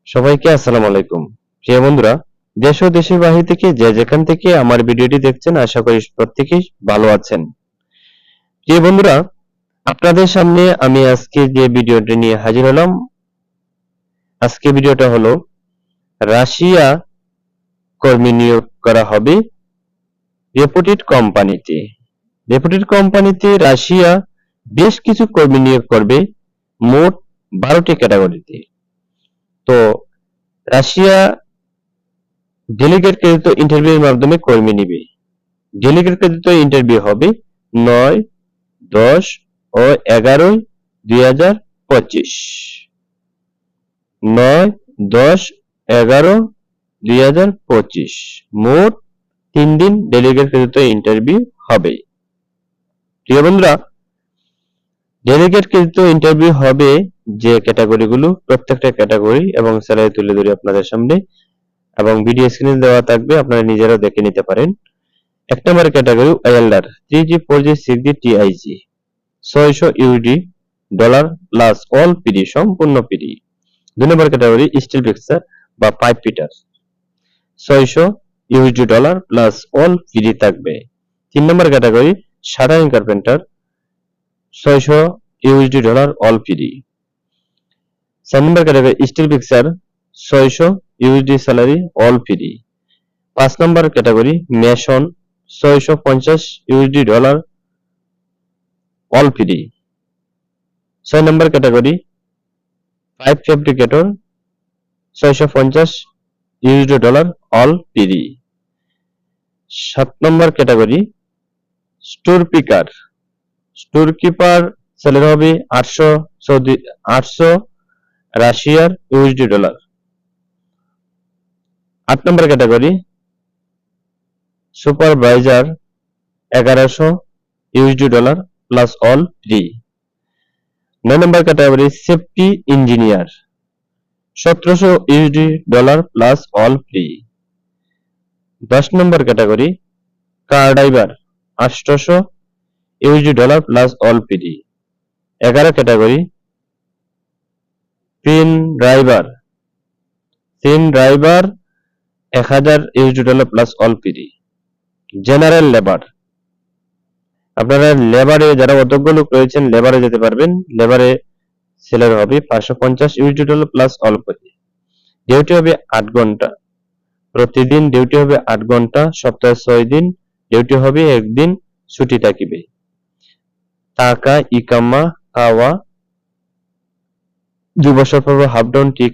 সবাইকে আসসালামু আলাইকুম। প্রিয় বন্ধুরা, দেশ ও দেশের বাহির থেকে যে যেখান থেকে আমার ভিডিওটি দেখছেন আশা করি প্রত্যেকেই ভালো আছেন। প্রিয় বন্ধুরা, আপনাদের সামনে আমি আজকে যে ভিডিওটি নিয়ে হাজির হলাম, আজকে ভিডিওটা হলো রাশিয়া কর্মী নিয়োগ করা হবে রেপুটেড কোম্পানিতে। রেপুটেড কোম্পানিতে রাশিয়া বেশ কিছু কর্মী নিয়োগ করবে মোট 12টি ক্যাটাগরিতে। তো রাশিয়া ডেলিগেট কৃত ইন্টারভিউর মাধ্যমে কর্মী নিবে। ডেলিগেট কৃত ইন্টারভিউ হবে 9, 10 ও 11-2025। 9, 10, 11-2025 মোট 3 দিন ডেলিগেট কৃত ইন্টারভিউ হবে। প্রিয় বন্ধুরা, ডেলিগেট কৃত ইন্টারভিউ হবে যে ক্যাটাগরিগুলো, প্রত্যেকটা ক্যাটাগরি এবং স্যালারি তুলে ধরে আপনাদের সামনে, এবং ভিডিও স্ক্রিনে দেওয়া থাকবে, আপনারা নিজেরাও দেখে নিতে পারেন। 1 number category welder 3G 4G 6G TIG $600 plus all PD, সম্পূর্ণ PD. 2 number category steel fixer বা pipe fitter $600 plus all PD থাকবে। 3 number category shuttering carpenter $600 all PD. 4 number category steel fixer $600 salary all PD. 5 number category mason $650 all PD. 6 number category pipe fabricator $650 all PD. 7 number category store picker, store keeper salary হবে 800 রাশিয়ার USD dollar. 8 number category supervisor $1100 plus all free. 9 number category safety engineer $1700 plus all free. 10 number category car driver $800 plus all free. 11 category crane driver $1000 plus all free. General labour, আপনারা লেবারে যারা অযোগ্য লোক রয়েছেন লেবারে যেতে পারবেন। লেবারে স্যালারি হবে $550 plus all free. Duty হবে 8 ঘন্টা, প্রতিদিন ডিউটি হবে 8 ঘন্টা, সপ্তাহে 6 দিন ডিউটি হবে, 1 দিন ছুটি থাকিবে। টাকা ইকামা খাওয়া 2 বছর পর হাফ ডাউন টিকেট